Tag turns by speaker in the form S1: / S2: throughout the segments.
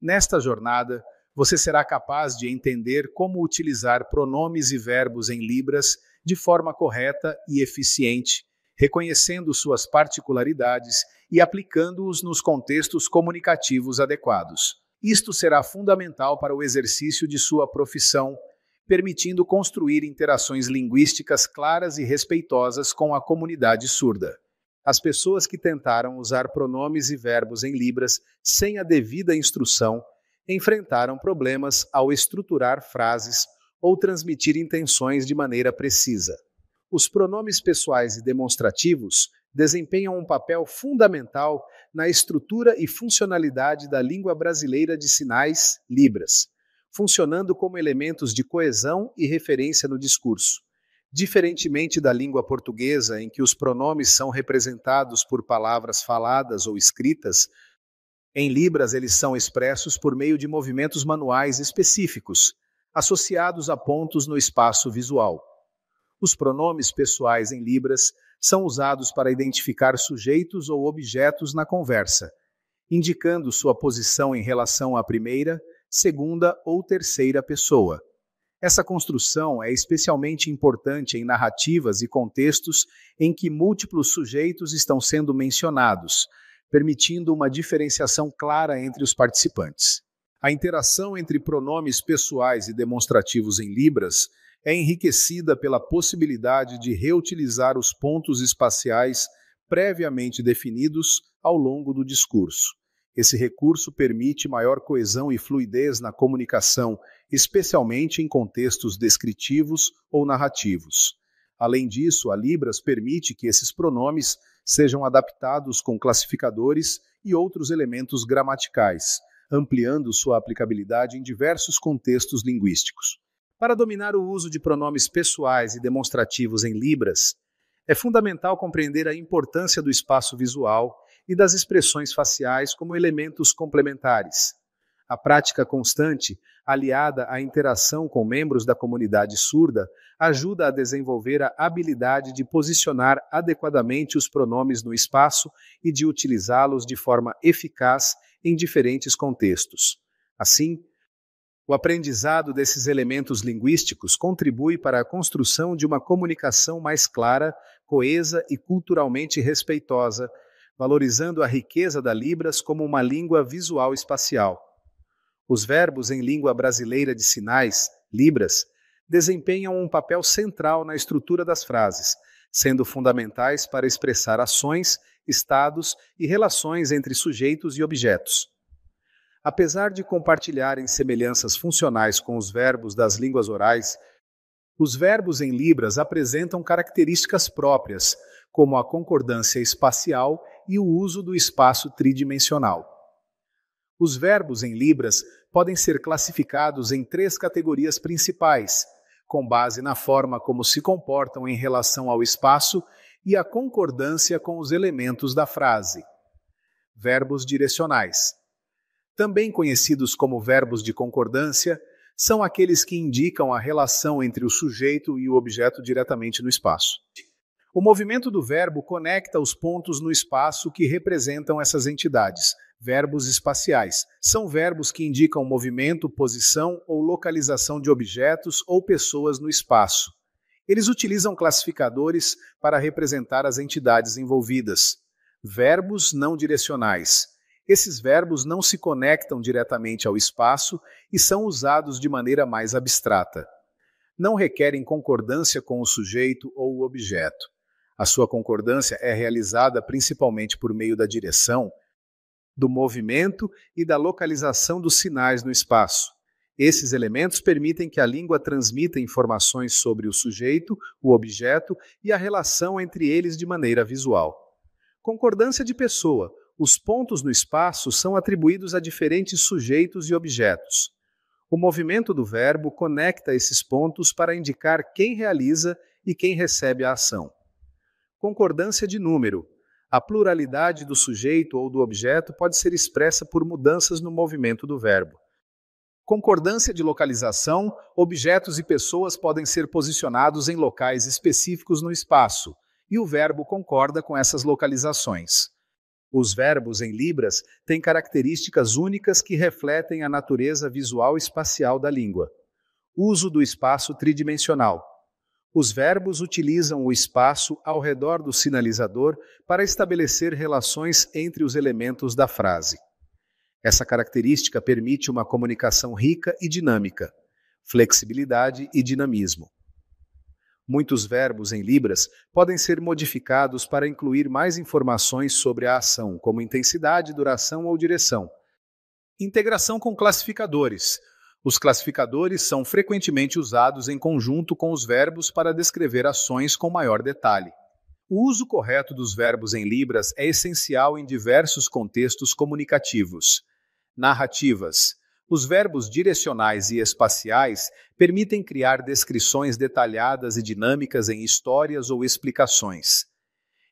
S1: Nesta jornada, você será capaz de entender como utilizar pronomes e verbos em Libras de forma correta e eficiente, reconhecendo suas particularidades e aplicando-os nos contextos comunicativos adequados. Isto será fundamental para o exercício de sua profissão, permitindo construir interações linguísticas claras e respeitosas com a comunidade surda. As pessoas que tentaram usar pronomes e verbos em Libras sem a devida instrução enfrentaram problemas ao estruturar frases ou transmitir intenções de maneira precisa. Os pronomes pessoais e demonstrativos desempenham um papel fundamental na estrutura e funcionalidade da língua brasileira de sinais, Libras, funcionando como elementos de coesão e referência no discurso. Diferentemente da língua portuguesa, em que os pronomes são representados por palavras faladas ou escritas, em Libras eles são expressos por meio de movimentos manuais específicos, associados a pontos no espaço visual. Os pronomes pessoais em Libras são usados para identificar sujeitos ou objetos na conversa, indicando sua posição em relação à primeira, segunda ou terceira pessoa. Essa construção é especialmente importante em narrativas e contextos em que múltiplos sujeitos estão sendo mencionados, permitindo uma diferenciação clara entre os participantes. A interação entre pronomes pessoais e demonstrativos em Libras é enriquecida pela possibilidade de reutilizar os pontos espaciais previamente definidos ao longo do discurso. Esse recurso permite maior coesão e fluidez na comunicação, especialmente em contextos descritivos ou narrativos. Além disso, a Libras permite que esses pronomes sejam adaptados com classificadores e outros elementos gramaticais, ampliando sua aplicabilidade em diversos contextos linguísticos. Para dominar o uso de pronomes pessoais e demonstrativos em Libras, é fundamental compreender a importância do espaço visual e das expressões faciais como elementos complementares. A prática constante, aliada à interação com membros da comunidade surda, ajuda a desenvolver a habilidade de posicionar adequadamente os pronomes no espaço e de utilizá-los de forma eficaz em diferentes contextos. Assim, o aprendizado desses elementos linguísticos contribui para a construção de uma comunicação mais clara, coesa e culturalmente respeitosa, valorizando a riqueza da Libras como uma língua visual espacial. Os verbos em língua brasileira de sinais, Libras, desempenham um papel central na estrutura das frases, sendo fundamentais para expressar ações, estados e relações entre sujeitos e objetos. Apesar de compartilharem semelhanças funcionais com os verbos das línguas orais, os verbos em Libras apresentam características próprias, como a concordância espacial e o uso do espaço tridimensional. Os verbos em Libras podem ser classificados em 3 categorias principais, com base na forma como se comportam em relação ao espaço e a concordância com os elementos da frase. Verbos direcionais. Também conhecidos como verbos de concordância, são aqueles que indicam a relação entre o sujeito e o objeto diretamente no espaço. O movimento do verbo conecta os pontos no espaço que representam essas entidades. Verbos espaciais são verbos que indicam movimento, posição ou localização de objetos ou pessoas no espaço. Eles utilizam classificadores para representar as entidades envolvidas. Verbos não direcionais. Esses verbos não se conectam diretamente ao espaço e são usados de maneira mais abstrata. Não requerem concordância com o sujeito ou o objeto. A sua concordância é realizada principalmente por meio da direção, do movimento e da localização dos sinais no espaço. Esses elementos permitem que a língua transmita informações sobre o sujeito, o objeto e a relação entre eles de maneira visual. Concordância de pessoa. Os pontos no espaço são atribuídos a diferentes sujeitos e objetos. O movimento do verbo conecta esses pontos para indicar quem realiza e quem recebe a ação. Concordância de número. A pluralidade do sujeito ou do objeto pode ser expressa por mudanças no movimento do verbo. Concordância de localização. Objetos e pessoas podem ser posicionados em locais específicos no espaço, e o verbo concorda com essas localizações. Os verbos em Libras têm características únicas que refletem a natureza visual espacial da língua. Uso do espaço tridimensional. Os verbos utilizam o espaço ao redor do sinalizador para estabelecer relações entre os elementos da frase. Essa característica permite uma comunicação rica e dinâmica, flexibilidade e dinamismo. Muitos verbos em Libras podem ser modificados para incluir mais informações sobre a ação, como intensidade, duração ou direção. Integração com classificadores. Os classificadores são frequentemente usados em conjunto com os verbos para descrever ações com maior detalhe. O uso correto dos verbos em Libras é essencial em diversos contextos comunicativos. Narrativas. Os verbos direcionais e espaciais permitem criar descrições detalhadas e dinâmicas em histórias ou explicações.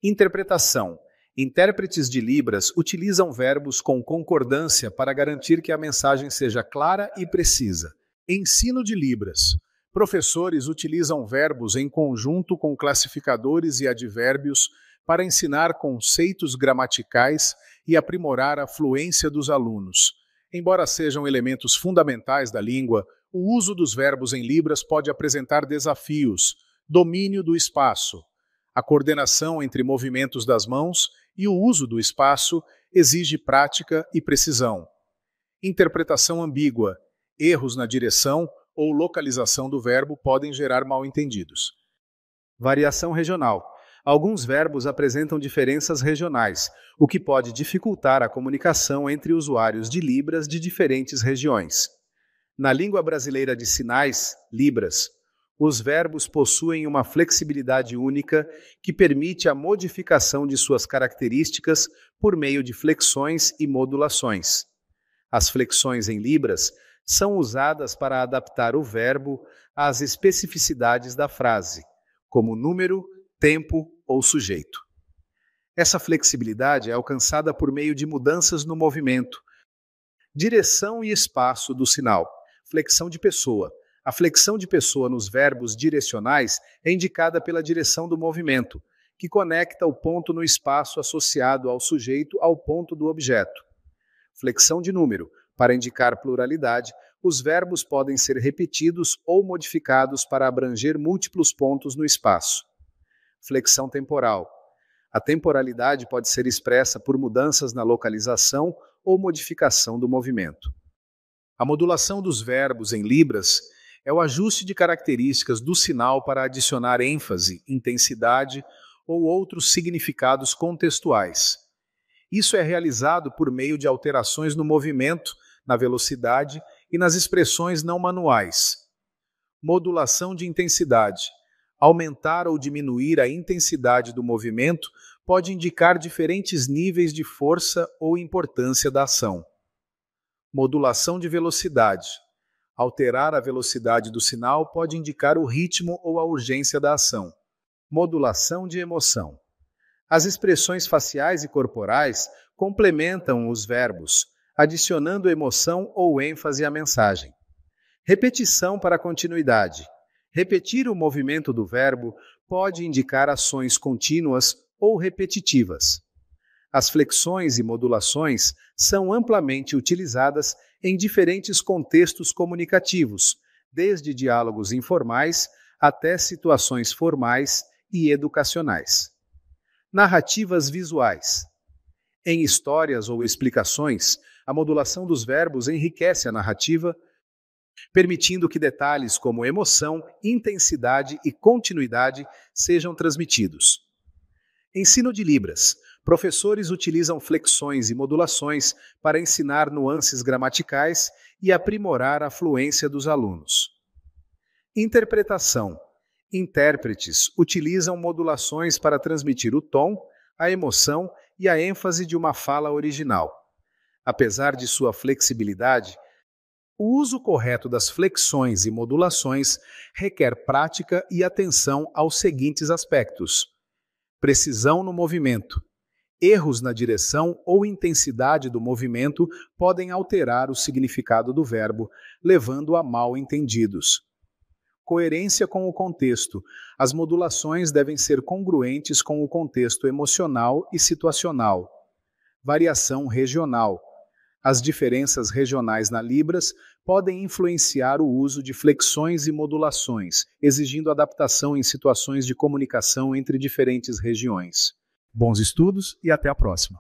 S1: Interpretação. Intérpretes de Libras utilizam verbos com concordância para garantir que a mensagem seja clara e precisa. Ensino de Libras. Professores utilizam verbos em conjunto com classificadores e advérbios para ensinar conceitos gramaticais e aprimorar a fluência dos alunos. Embora sejam elementos fundamentais da língua, o uso dos verbos em Libras pode apresentar desafios: domínio do espaço. A coordenação entre movimentos das mãos e o uso do espaço exige prática e precisão. Interpretação ambígua. Erros na direção ou localização do verbo podem gerar mal-entendidos. Variação regional. Alguns verbos apresentam diferenças regionais, o que pode dificultar a comunicação entre usuários de Libras de diferentes regiões. Na língua brasileira de sinais, Libras, os verbos possuem uma flexibilidade única que permite a modificação de suas características por meio de flexões e modulações. As flexões em Libras são usadas para adaptar o verbo às especificidades da frase, como número, tempo ou sujeito. Essa flexibilidade é alcançada por meio de mudanças no movimento, direção e espaço do sinal. Flexão de pessoa. A flexão de pessoa nos verbos direcionais é indicada pela direção do movimento, que conecta o ponto no espaço associado ao sujeito ao ponto do objeto. Flexão de número. Para indicar pluralidade, os verbos podem ser repetidos ou modificados para abranger múltiplos pontos no espaço. Flexão temporal. A temporalidade pode ser expressa por mudanças na localização ou modificação do movimento. A modulação dos verbos em Libras é o ajuste de características do sinal para adicionar ênfase, intensidade ou outros significados contextuais. Isso é realizado por meio de alterações no movimento, na velocidade e nas expressões não manuais. Modulação de intensidade. Aumentar ou diminuir a intensidade do movimento pode indicar diferentes níveis de força ou importância da ação. Modulação de velocidade. Alterar a velocidade do sinal pode indicar o ritmo ou a urgência da ação. Modulação de emoção. As expressões faciais e corporais complementam os verbos, adicionando emoção ou ênfase à mensagem. Repetição para continuidade. Repetir o movimento do verbo pode indicar ações contínuas ou repetitivas. As flexões e modulações são amplamente utilizadas em diferentes contextos comunicativos, desde diálogos informais até situações formais e educacionais. Narrativas visuais. Em histórias ou explicações, a modulação dos verbos enriquece a narrativa, permitindo que detalhes como emoção, intensidade e continuidade sejam transmitidos. Ensino de Libras. Professores utilizam flexões e modulações para ensinar nuances gramaticais e aprimorar a fluência dos alunos. Interpretação. Intérpretes utilizam modulações para transmitir o tom, a emoção e a ênfase de uma fala original. Apesar de sua flexibilidade, o uso correto das flexões e modulações requer prática e atenção aos seguintes aspectos: precisão no movimento. Erros na direção ou intensidade do movimento podem alterar o significado do verbo, levando a mal-entendidos. Coerência com o contexto. As modulações devem ser congruentes com o contexto emocional e situacional. Variação regional. As diferenças regionais na Libras podem influenciar o uso de flexões e modulações, exigindo adaptação em situações de comunicação entre diferentes regiões. Bons estudos e até a próxima!